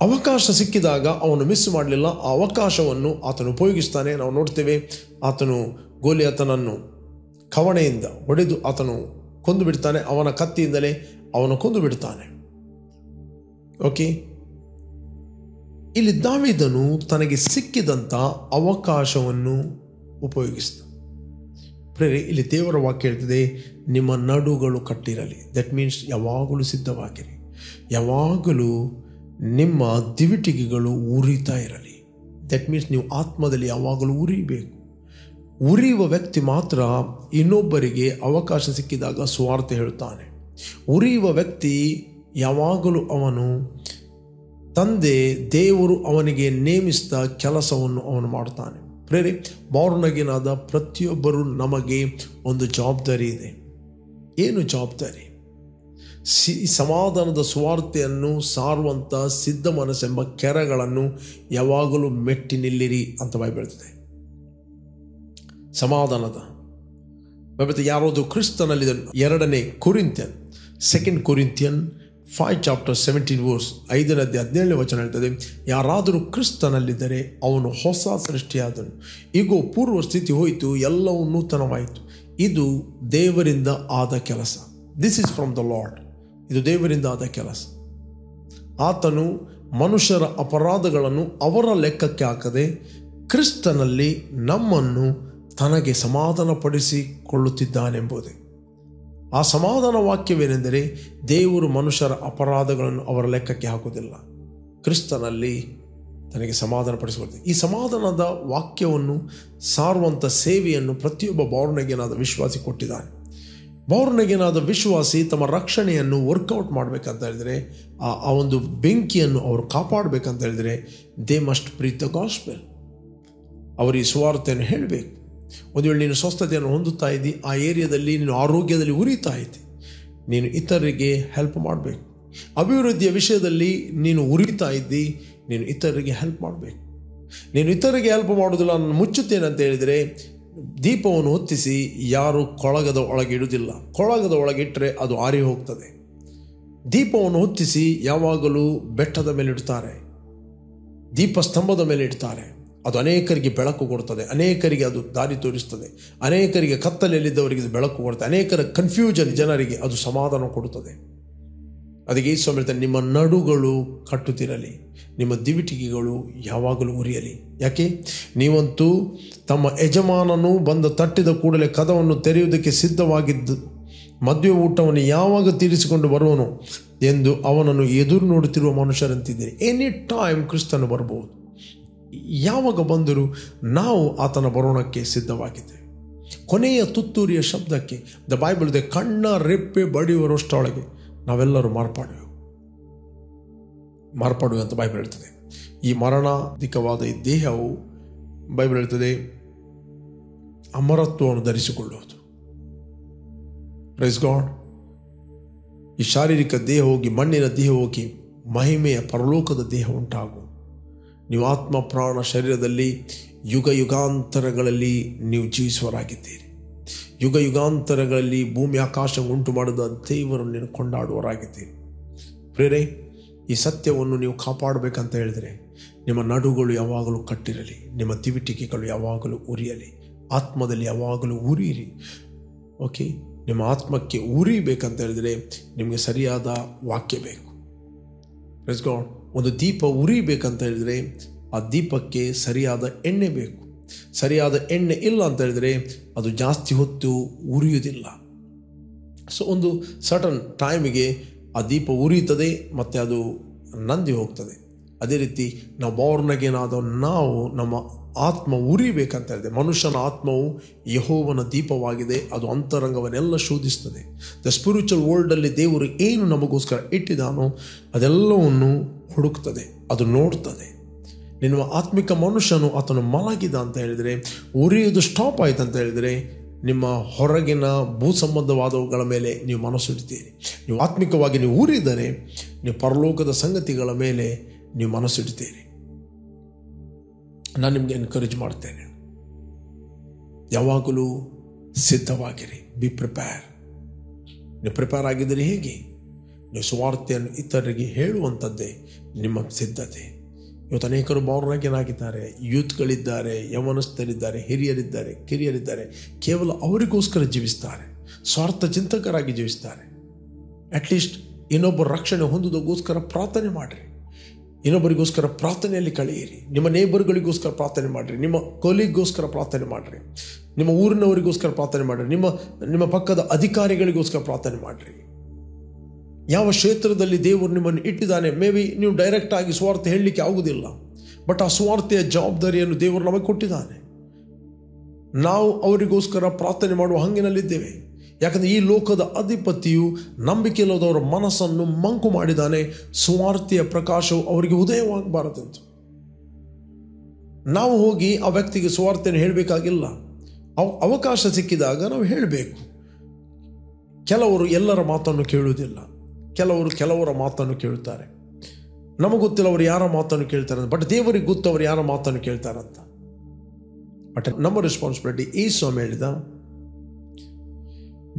ಅವಕಾಶ ಸಿಕ್ಕಿದಾಗ ಅವನು ಮಿಸ್ ಮಾಡಲಿಲ್ಲ. ಆ ಅವಕಾಶವನ್ನು ಆತನು ಉಪಯೋಗಿಸ್ತಾನೆ. ನಾವು ನೋಡ್ತೇವೆ, ಆತನು ಗೋಲಿಯತನನ್ನು ಕವಣೆಯಿಂದ ಹೊಡೆದು ಆತನು ಕೊಂದು ಬಿಡ್ತಾನೆ. ಅವನ ಕತ್ತಿಯಿಂದಲೇ ಅವನು ಕೊಂದು ಬಿಡ್ತಾನೆ. ಓಕೆ, ಇಲ್ಲಿ ದಾವೀದನು ತನಗೆ ಸಿಕ್ಕಿದಂಥ ಅವಕಾಶವನ್ನು ಉಪಯೋಗಿಸ್ತ. ಪ್ರೇರೆ, ಇಲ್ಲಿ ದೇವರ ವಾಕ್ಯ ಹೇಳ್ತದೆ, ನಿಮ್ಮ ನಡುಗಳು ಕಟ್ಟಿರಲಿ. ದಟ್ ಮೀನ್ಸ್ ಯಾವಾಗಲೂ ಸಿದ್ಧವಾಗಿರಿ, ಯಾವಾಗಲೂ ನಿಮ್ಮ ದಿವಿಟಿಗೆಗಳು ಉರಿತಾ ಇರಲಿ. ದಟ್ ಮೀನ್ಸ್ ನೀವು ಆತ್ಮದಲ್ಲಿ ಯಾವಾಗಲೂ ಉರಿಬೇಕು. ಉರಿಯುವ ವ್ಯಕ್ತಿ ಮಾತ್ರ ಇನ್ನೊಬ್ಬರಿಗೆ ಅವಕಾಶ ಸಿಕ್ಕಿದಾಗ ಸುವಾರ್ತೆ ಹೇಳ್ತಾನೆ. ಉರಿಯುವ ವ್ಯಕ್ತಿ ಯಾವಾಗಲೂ ಅವನು ತಂದೆ ದೇವರು ಅವನಿಗೆ ನೇಮಿಸಿದ ಕೆಲಸವನ್ನು ಅವನು ಮಾಡ್ತಾನೆ. ಪ್ರೇರೆ, ಬಾರ್ನಗಿನಾದ ಪ್ರತಿಯೊಬ್ಬರು ನಮಗೆ ಒಂದು ಜವಾಬ್ದಾರಿ ಇದೆ. ಏನು ಜವಾಬ್ದಾರಿ? ಸಮಾಧಾನದ ಸುವಾರ್ತೆಯನ್ನು ಸಾರುವಂಥ ಸಿದ್ಧ ಮನಸ್ಸೆಂಬ ಕೆರಗಳನ್ನು ಯಾವಾಗಲೂ ಮೆಟ್ಟಿ ನಿಲ್ಲಿರಿ ಅಂತ ಬೈಬಲ್ ಹೇಳ್ತದೆ. ಸಮಾಧಾನದ ಮತ್ತೆ ಯಾರೋದು ಕ್ರಿಸ್ತನಲ್ಲಿ 2 ಕೊರಿಂಥಿಯನ್ 2 ಕೊರಿಂಥಿಯನ್ 5 chapter 17 verse 5-17 ವಚನ ಹೇಳ್ತದೆ, ಯಾರಾದರೂ ಕ್ರಿಸ್ತನಲ್ಲಿದ್ದರೆ ಅವನು ಹೊಸ ಸೃಷ್ಟಿಯಾದನು, ಈಗೋ ಪೂರ್ವ ಸ್ಥಿತಿ ಹೋಯಿತು, ಎಲ್ಲವೂ ನೂತನವಾಯಿತು. ಇದು ದೇವರಿಂದ ಆದ ಕೆಲಸ. This is from the lord. ಇದು ದೇವರಿಂದ ಆದ ಕೆಲಸ. ಆತನು ಮನುಷ್ಯರ ಅಪರಾಧಗಳನ್ನು ಅವರ ಲೆಕ್ಕಕ್ಕೆ ಹಾಕದೆ ಕ್ರಿಸ್ತನಲ್ಲಿ ನಮ್ಮನ್ನು ತನಗೆ ಸಮಾಧಾನಪಡಿಸಿಕೊಳ್ಳುತ್ತಿದ್ದಾನೆಂಬುದೇ. ಆ ಸಮಾಧಾನ ವಾಕ್ಯವೇನೆಂದರೆ, ದೇವರು ಮನುಷ್ಯರ ಅಪರಾಧಗಳನ್ನು ಅವರ ಲೆಕ್ಕಕ್ಕೆ ಹಾಕುವುದಿಲ್ಲ, ಕ್ರಿಸ್ತನಲ್ಲಿ ತನಗೆ ಸಮಾಧಾನಪಡಿಸಿಕೊಳ್ತೇವೆ. ಈ ಸಮಾಧಾನದ ವಾಕ್ಯವನ್ನು ಸಾರುವಂಥ ಸೇವೆಯನ್ನು ಪ್ರತಿಯೊಬ್ಬ ಬಾರ್ನಗೇನಾದ ವಿಶ್ವಾಸಿ ಕೊಟ್ಟಿದ್ದಾನೆ. ಬಾರ್ನಗೇನಾದ ವಿಶ್ವಾಸಿ ತಮ್ಮ ರಕ್ಷಣೆಯನ್ನು ವರ್ಕೌಟ್ ಮಾಡಬೇಕಂತ ಹೇಳಿದರೆ, ಆ ಒಂದು ಬೆಂಕಿಯನ್ನು ಅವರು ಕಾಪಾಡಬೇಕಂತ ಹೇಳಿದರೆ, they must preach the gospel. ಅವರು ಈ ಸುವಾರ್ತೆಯನ್ನು ಹೇಳಬೇಕು. ಒಂದು ವೇಳೆ ನೀನು ಸ್ವಸ್ಥತೆಯನ್ನು ಹೊಂದುತ್ತಾ ಇದ್ದಿ, ಆ ಏರಿಯಾದಲ್ಲಿ ನೀನು ಆರೋಗ್ಯದಲ್ಲಿ ಉರಿತಾ ಇದ್ದಿ, ನೀನು ಇತರರಿಗೆ ಹೆಲ್ಪ್ ಮಾಡಬೇಕು. ಅಭಿವೃದ್ಧಿಯ ವಿಷಯದಲ್ಲಿ ನೀನು ಉರಿತಾ ಇದ್ದಿ, ನೀನು ಇತರರಿಗೆ ಹೆಲ್ಪ್ ಮಾಡಬೇಕು. ನೀನು ಇತರರಿಗೆ ಹೆಲ್ಪ್ ಮಾಡೋದಿಲ್ಲ, ನಾನು ಮುಚ್ಚುತ್ತೇನೆ ಅಂತ ಹೇಳಿದರೆ, ದೀಪವನ್ನು ಹೊತ್ತಿಸಿ ಯಾರು ಕೊಳಗದ ಒಳಗೆ ಇಡುವುದಿಲ್ಲ. ಕೊಳಗದ ಒಳಗೆ ಇಟ್ಟರೆ ಅದು ಆರಿ ಹೋಗ್ತದೆ. ದೀಪವನ್ನು ಹೊತ್ತಿಸಿ ಯಾವಾಗಲೂ ಬೆಟ್ಟದ ಮೇಲೆ ಇಡ್ತಾರೆ, ದೀಪಸ್ತಂಭದ ಮೇಲೆ ಇಡ್ತಾರೆ. ಅದು ಅನೇಕರಿಗೆ ಬೆಳಕು ಕೊಡ್ತದೆ, ಅನೇಕರಿಗೆ ಅದು ದಾರಿ ತೋರಿಸ್ತದೆ, ಅನೇಕರಿಗೆ ಕತ್ತಲೆಯಲ್ಲಿದ್ದವರಿಗೆ ಅದು ಬೆಳಕು ಕೊಡ್ತದೆ, ಅನೇಕರ ಕನ್ಫ್ಯೂಷನ್ ಜನರಿಗೆ ಅದು ಸಮಾಧಾನ ಕೊಡುತ್ತದೆ. ಅದಕ್ಕೆ ಯೇಸು ಹೇಳ್ತಾನೆ, ನಿಮ್ಮ ನಡುಗಳು ಕಟ್ಟುತ್ತಿರಲಿ, ನಿಮ್ಮ ದಿವಿಟಿಗೆಗಳು ಯಾವಾಗಲೂ ಉರಿಯಲಿ. ಯಾಕೆ? ನೀವಂತೂ ತಮ್ಮ ಯಜಮಾನನು ಬಂದು ತಟ್ಟಿದ ಕೂಡಲೇ ಕದವನ್ನು ತೆರೆಯುವುದಕ್ಕೆ ಸಿದ್ಧವಾಗಿದ್ದು ಮದುವೆ ಊಟವನ್ನು ಯಾವಾಗ ತೀರಿಸಿಕೊಂಡು ಬರುವನು ಎಂದು ಅವನನ್ನು ಎದುರು ನೋಡುತ್ತಿರುವ ಮನುಷ್ಯರಂತಿದ್ದೀರಿ. ಎನಿ ಟೈಮ್ ಕ್ರಿಸ್ತನು ಬರಬಹುದು. ಯಾವಾಗ ಬಂದರೂ ನಾವು ಆತನ ಬರೋಣಕ್ಕೆ ಸಿದ್ಧವಾಗಿದ್ದೇವೆ. ಕೊನೆಯ ತುತ್ತೂರಿಯ ಶಬ್ದಕ್ಕೆ ದ ಬೈಬಲ್ ಇದೆ, ಕಣ್ಣ ರೆಪ್ಪೆ ಬಡಿಯುವರಷ್ಟೊಳಗೆ ನಾವೆಲ್ಲರೂ ಮಾರ್ಪಾಡುವೆ ಅಂತ ಬೈಬಲ್ ಹೇಳ್ತದೆ. ಈ ಮರಣಾಧಿಕವಾದ ಈ ದೇಹವು ಬೈಬಲ್ ಹೇಳ್ತದೆ ಅಮರತ್ವವನ್ನು ಧರಿಸಿಕೊಳ್ಳುವುದು. Praise God. ಈ ಶಾರೀರಿಕ ದೇಹ ಹೋಗಿ, ಮಣ್ಣಿನ ದೇಹ ಹೋಗಿ, ಮಹಿಮೆಯ ಪರಲೋಕದ ದೇಹ ಉಂಟಾಗು. ನೀವು ಆತ್ಮ ಪ್ರಾಣ ಶರೀರದಲ್ಲಿ ಯುಗ ಯುಗಾಂತರಗಳಲ್ಲಿ ನೀವು ಜೀವಿಸುವರಾಗಿದ್ದೀರಿ. ಯುಗ ಯುಗಾಂತರಗಳಲ್ಲಿ ಭೂಮಿ ಆಕಾಶ ಉಂಟು ಮಾಡಿದ ದೇವರನ್ನು ನೀವು ಕೊಂಡಾಡುವರಾಗಿದ್ದೀರಿ. ಪ್ರೇರೆ, ಈ ಸತ್ಯವನ್ನು ನೀವು ಕಾಪಾಡಬೇಕಂತ ಹೇಳಿದರೆ ನಿಮ್ಮ ನಡುಗಳು ಯಾವಾಗಲೂ ಕಟ್ಟಿರಲಿ, ನಿಮ್ಮ ತಿವಿಟಿಕೆಗಳು ಯಾವಾಗಲೂ ಉರಿಯಲಿ, ಆತ್ಮದಲ್ಲಿ ಯಾವಾಗಲೂ ಉರಿಯಿರಿ. ಓಕೆ, ನಿಮ್ಮ ಆತ್ಮಕ್ಕೆ ಉರಿಬೇಕಂತ ಹೇಳಿದರೆ ನಿಮಗೆ ಸರಿಯಾದ ವಾಕ್ಯ ಬೇಕು. Praise God. ಒಂದು ದೀಪ ಉರಿಬೇಕಂತ ಹೇಳಿದರೆ ಆ ದೀಪಕ್ಕೆ ಸರಿಯಾದ ಎಣ್ಣೆ ಬೇಕು. ಸರಿಯಾದ ಎಣ್ಣೆ ಇಲ್ಲ ಅಂತ ಹೇಳಿದರೆ ಅದು ಜಾಸ್ತಿ ಹೊತ್ತು ಉರಿಯುವುದಿಲ್ಲ. ಸೊ ಒಂದು ಸರ್ಟನ್ ಟೈಮಿಗೆ ಆ ದೀಪ ಉರಿಯುತ್ತದೆ ಮತ್ತು ಅದು ನಂದಿ ಹೋಗ್ತದೆ. ಅದೇ ರೀತಿ ನಾವು ಬೋರ್ನಗೇನಾದ ನಾವು ನಮ್ಮ ಆತ್ಮ ಉರಿಬೇಕಂತ ಹೇಳಿದೆ. ಮನುಷ್ಯನ ಆತ್ಮವು ಯೆಹೋವನ ದೀಪವಾಗಿದೆ, ಅದು ಅಂತರಂಗವನ್ನೆಲ್ಲ ಶೋಧಿಸ್ತದೆ. ದ ಸ್ಪಿರಿಚುವಲ್ ವರ್ಲ್ಡಲ್ಲಿ ದೇವರು ಏನು ನಮಗೋಸ್ಕರ ಇಟ್ಟಿದ್ದಾನೋ ಅದೆಲ್ಲವನ್ನು ಹುಡುಕ್ತದೆ, ಅದು ನೋಡ್ತದೆ. ನಿಮ್ಮ ಆತ್ಮಿಕ ಮನುಷ್ಯನು ಆತನು ಮಲಗಿದ ಅಂತ ಹೇಳಿದರೆ, ಉರಿಯುವುದು ಸ್ಟಾಪ್ ಆಯ್ತು ಅಂತ ಹೇಳಿದರೆ, ನಿಮ್ಮ ಹೊರಗಿನ ಭೂ ಸಂಬಂಧವಾದವುಗಳ ಮೇಲೆ ನೀವು ಮನಸ್ಸಿಡ್ತೀರಿ. ನೀವು ಆತ್ಮಿಕವಾಗಿ ನೀವು ಉರಿದರೆ ನೀವು ಪರಲೋಕದ ಸಂಗತಿಗಳ ಮೇಲೆ ನೀವು ಮನಸ್ಸಿಡ್ತೀರಿ. ನಾನು ನಿಮಗೆ ಎನ್ಕರೇಜ್ ಮಾಡ್ತೇನೆ, ಯಾವಾಗಲೂ ಸಿದ್ಧವಾಗಿರಿ. Be prepare. ನೀವು ಪ್ರಿಪೇರ್ ಆಗಿದ್ದೀರಿ ಹೇಗೆ? ನೀವು ಸುವಾರ್ತೆಯನ್ನು ಇತರರಿಗೆ ಹೇಳುವಂಥದ್ದೇ ನಿಮ್ಮ ಸಿದ್ಧತೆ. ಇವತ್ತು ಅನೇಕರು ಬೋರ್ನಾಗೇನಾಗಿದ್ದಾರೆ, ಯೂತ್ಗಳಿದ್ದಾರೆ, ಯೌವನಸ್ಥರಿದ್ದಾರೆ, ಹಿರಿಯರಿದ್ದಾರೆ, ಕಿರಿಯರಿದ್ದಾರೆ. ಕೇವಲ ಅವರಿಗೋಸ್ಕರ ಜೀವಿಸ್ತಾರೆ, ಸ್ವಾರ್ಥ ಚಿಂತಕರಾಗಿ ಜೀವಿಸ್ತಾರೆ. ಅಟ್ಲೀಸ್ಟ್ ಇನ್ನೊಬ್ಬರ ರಕ್ಷಣೆ ಹೊಂದುವುದಕ್ಕೋಸ್ಕರ ಪ್ರಾರ್ಥನೆ ಮಾಡಿರಿ, ಇನ್ನೊಬ್ಬರಿಗೋಸ್ಕರ ಪ್ರಾರ್ಥನೆಯಲ್ಲಿ ಕಳೆಯಿರಿ, ನಿಮ್ಮ ನೇಬರ್ಗಳಿಗೋಸ್ಕರ ಪ್ರಾರ್ಥನೆ ಮಾಡಿರಿ, ನಿಮ್ಮ ಕೊಲಿಗೋಸ್ಕರ ಪ್ರಾರ್ಥನೆ ಮಾಡಿರಿ, ನಿಮ್ಮ ಊರಿನವರಿಗೋಸ್ಕರ ಪ್ರಾರ್ಥನೆ ಮಾಡಿರಿ, ನಿಮ್ಮ ಪಕ್ಕದ ಅಧಿಕಾರಿಗಳಿಗೋಸ್ಕರ ಪ್ರಾರ್ಥನೆ ಮಾಡಿರಿ. ಯಾವ ಕ್ಷೇತ್ರದಲ್ಲಿ ದೇವರು ನಿಮ್ಮನ್ನು ಇಟ್ಟಿದ್ದಾನೆ, ಮೇ ಬಿ ನೀವು ಡೈರೆಕ್ಟ್ ಆಗಿ ಸ್ವಾರ್ಥ ಹೇಳಲಿಕ್ಕೆ ಆಗುವುದಿಲ್ಲ, ಬಟ್ ಆ ಸ್ವಾರ್ಥೆಯ ಜವಾಬ್ದಾರಿಯನ್ನು ದೇವರು ನಮಗೆ ಕೊಟ್ಟಿದ್ದಾನೆ. ನಾವು ಅವರಿಗೋಸ್ಕರ ಪ್ರಾರ್ಥನೆ ಮಾಡುವ ಹಂಗಿನಲ್ಲಿದ್ದೇವೆ. ಯಾಕಂದರೆ ಈ ಲೋಕದ ಅಧಿಪತಿಯು ನಂಬಿಕೆಯಿಲ್ಲದವರ ಮನಸ್ಸನ್ನು ಮಂಕು ಮಾಡಿದ್ದಾನೆ. ಸ್ವಾರ್ಥೆಯ ಪ್ರಕಾಶವು ಅವರಿಗೆ ಉದಯವಾಗಬಾರದೆಂದು ನಾವು ಹೋಗಿ ಆ ವ್ಯಕ್ತಿಗೆ ಸ್ವಾರ್ಥೆಯನ್ನು ಹೇಳಬೇಕಾಗಿಲ್ಲ. ಅವಕಾಶ ಸಿಕ್ಕಿದಾಗ ನಾವು ಹೇಳಬೇಕು. ಕೆಲವರು ಎಲ್ಲರ ಮಾತನ್ನು ಕೇಳುವುದಿಲ್ಲ, ಕೆಲವರ ಮಾತನ್ನು ಕೇಳುತ್ತಾರೆ. ನಮಗೆ ಗೊತ್ತಿಲ್ಲ ಅವರು ಯಾರ ಮಾತನ್ನು ಕೇಳ್ತಾರೆ, ಬಟ್ ದೇವರಿಗೆ ಗೊತ್ತು ಅವರು ಯಾರ ಮಾತನ್ನು ಕೇಳ್ತಾರಂತ. ಬಟ್ ನಮ್ಮ ರೆಸ್ಪಾನ್ಸಿಬಿಲಿಟಿ, ಈ ಸ್ವಾಮಿ ಹೇಳಿದ,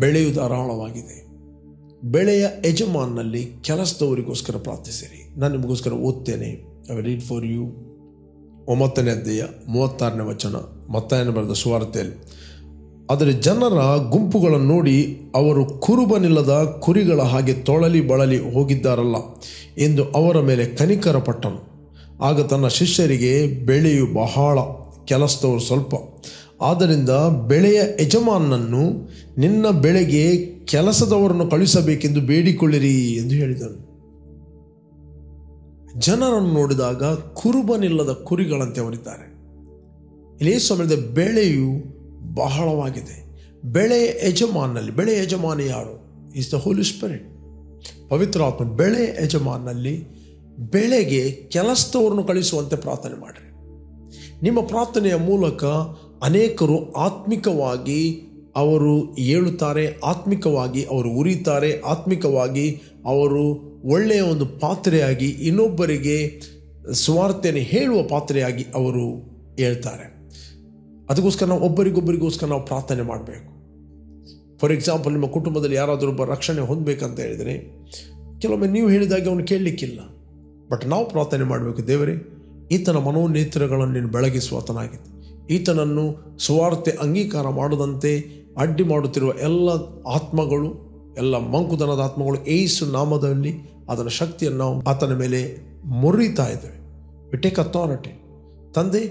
ಬೆಳೆಯು ಧಾರಾಳವಾಗಿದೆ, ಬೆಳೆಯ ಯಜಮಾನಲ್ಲಿ ಕೆಲಸದವರಿಗೋಸ್ಕರ ಪ್ರಾರ್ಥಿಸಿರಿ. ನಾನು ನಿಮಗೋಸ್ಕರ ಓದ್ತೇನೆ. I will read for you 9ನೇ ಅಧ್ಯಾಯ 36ನೇ ವಚನ, ಮತ್ತಾಯನ ಬರೆದ ಸುವಾರ್ತೆಯಲ್ಲಿ. ಆದರೆ ಜನರ ಗುಂಪುಗಳನ್ನು ನೋಡಿ ಅವರು ಕುರುಬನಿಲ್ಲದ ಕುರಿಗಳ ಹಾಗೆ ತೊಳಲಿ ಬಳಲಿ ಹೋಗಿದ್ದಾರಲ್ಲ ಎಂದು ಅವರ ಮೇಲೆ ಕನಿಕರ ಪಟ್ಟನು. ಆಗ ತನ್ನ ಶಿಷ್ಯರಿಗೆ, ಬೆಳೆಯು ಬಹಳ, ಕೆಲಸದವರು ಸ್ವಲ್ಪ. ಆದ್ದರಿಂದ ಬೆಳೆಯ ಯಜಮಾನನನ್ನು ನಿನ್ನ ಬೆಳೆಗೆ ಕೆಲಸದವರನ್ನು ಕಳುಹಿಸಬೇಕೆಂದು ಬೇಡಿಕೊಳ್ಳಿರಿ ಎಂದು ಹೇಳಿದನು. ಜನರನ್ನು ನೋಡಿದಾಗ ಕುರುಬನಿಲ್ಲದ ಕುರಿಗಳಂತೆ ಅವರಿದ್ದಾರೆ. ಇಲ್ಲಿ ಸಮಯದ ಬೆಳೆಯು ಬಹಳವಾಗಿದೆ. ಬೆಳೆಯ ಯಜಮಾನಲ್ಲಿ, ಬೆಳೆಯ ಯಜಮಾನ ಯಾರು? ಈಸ್ ದ ಹೋಲಿ ಸ್ಪಿರಿಟ್, ಪವಿತ್ರಾತ್ಮ. ಬೆಳೆಯ ಯಜಮಾನಲ್ಲಿ ಬೆಳೆಗೆ ಕೆಲಸದವರನ್ನು ಕಳಿಸುವಂತೆ ಪ್ರಾರ್ಥನೆ ಮಾಡಿರಿ. ನಿಮ್ಮ ಪ್ರಾರ್ಥನೆಯ ಮೂಲಕ ಅನೇಕರು ಆತ್ಮಿಕವಾಗಿ ಅವರು ಏಳುತ್ತಾರೆ, ಆತ್ಮಿಕವಾಗಿ ಅವರು ಉರಿತಾರೆ, ಆತ್ಮಿಕವಾಗಿ ಅವರು ಒಳ್ಳೆಯ ಒಂದು ಪಾತ್ರೆಯಾಗಿ ಇನ್ನೊಬ್ಬರಿಗೆ ಸ್ವಾರ್ಥೆಯನ್ನು ಹೇಳುವ ಪಾತ್ರೆಯಾಗಿ ಅವರು ಹೇಳ್ತಾರೆ. ಅದಕ್ಕೋಸ್ಕರ ನಾವು ಒಬ್ಬರಿಗೊಬ್ಬರಿಗೋಸ್ಕರ ನಾವು ಪ್ರಾರ್ಥನೆ ಮಾಡಬೇಕು. ಫಾರ್ ಎಕ್ಸಾಂಪಲ್, ನಿಮ್ಮ ಕುಟುಂಬದಲ್ಲಿ ಯಾರಾದರೂ ಒಬ್ಬ ರಕ್ಷಣೆ ಹೊಂದಬೇಕಂತ ಹೇಳಿದರೆ ಕೆಲವೊಮ್ಮೆ ನೀವು ಹೇಳಿದಾಗೆ ಅವನು ಕೇಳಲಿಕ್ಕಿಲ್ಲ, ಬಟ್ ನಾವು ಪ್ರಾರ್ಥನೆ ಮಾಡಬೇಕು. ದೇವರೇ, ಈತನ ಮನೋನೇತ್ರಗಳನ್ನು ನೀನು ಬೆಳಗಿಸುವಾತನಾಗಿದೆ, ಈತನನ್ನು ಸುವಾರ್ತೆ ಅಂಗೀಕಾರ ಮಾಡದಂತೆ ಅಡ್ಡಿ ಮಾಡುತ್ತಿರುವ ಎಲ್ಲ ಆತ್ಮಗಳು, ಎಲ್ಲ ಮಂಕುತನದ ಆತ್ಮಗಳು ಯೇಸು ನಾಮದಲ್ಲಿ ಅದರ ಶಕ್ತಿಯನ್ನು ನಾವು ಆತನ ಮೇಲೆ ಮುರಿತಾ ಇದ್ದೇವೆ. We take authority. ತಂದೆ,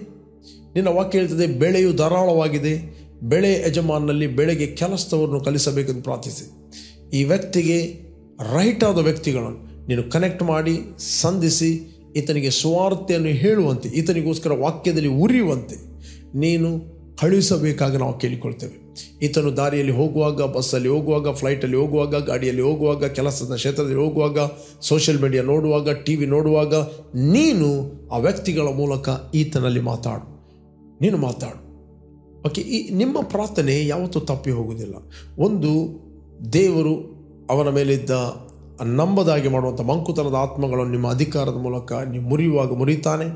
ನಿನ್ನ ವಾಕ್ಯ ಹೇಳ್ತದೆ, ಬೆಳೆಯು ಧಾರಾಳವಾಗಿದೆ, ಬೆಳೆ ಯಜಮಾನಲ್ಲಿ ಬೆಳೆಗೆ ಕೆಲಸದವರನ್ನು ಕಲಿಸಬೇಕೆಂದು ಪ್ರಾರ್ಥಿಸಿ. ಈ ವ್ಯಕ್ತಿಗೆ ರೈಟ್ ಆದ ವ್ಯಕ್ತಿಗಳನ್ನು ನೀನು ಕನೆಕ್ಟ್ ಮಾಡಿ ಸಂಧಿಸಿ ಈತನಿಗೆ ಸ್ವಾರ್ಥೆಯನ್ನು ಹೇಳುವಂತೆ, ಈತನಿಗೋಸ್ಕರ ವಾಕ್ಯದಲ್ಲಿ ಉರಿಯುವಂತೆ ನೀನು ಕಳುಹಿಸಬೇಕಾಗಿ ನಾವು ಕೇಳಿಕೊಳ್ತೇವೆ. ಈತನು ದಾರಿಯಲ್ಲಿ ಹೋಗುವಾಗ, ಬಸ್ಸಲ್ಲಿ ಹೋಗುವಾಗ, ಫ್ಲೈಟಲ್ಲಿ ಹೋಗುವಾಗ, ಗಾಡಿಯಲ್ಲಿ ಹೋಗುವಾಗ, ಕೆಲಸದ ಕ್ಷೇತ್ರದಲ್ಲಿ ಹೋಗುವಾಗ, ಸೋಷಿಯಲ್ ಮೀಡಿಯಾ ನೋಡುವಾಗ, TV ನೋಡುವಾಗ, ನೀನು ಆ ವ್ಯಕ್ತಿಗಳ ಮೂಲಕ ಈತನಲ್ಲಿ ಮಾತಾಡು, ನೀನು ಮಾತಾಡು. ಓಕೆ, ಈ ನಿಮ್ಮ ಪ್ರಾರ್ಥನೆ ಯಾವತ್ತೂ ತಪ್ಪಿ ಹೋಗುವುದಿಲ್ಲ. ಒಂದು, ದೇವರು ಅವನ ಮೇಲಿದ್ದ ನಂಬದಾಗಿ ಮಾಡುವಂಥ ಮಂಕುತನದ ಆತ್ಮಗಳನ್ನು ನಿಮ್ಮ ಅಧಿಕಾರದ ಮೂಲಕ ನೀವು ಮುರಿಯುವಾಗ ಮುರಿತಾನೆ.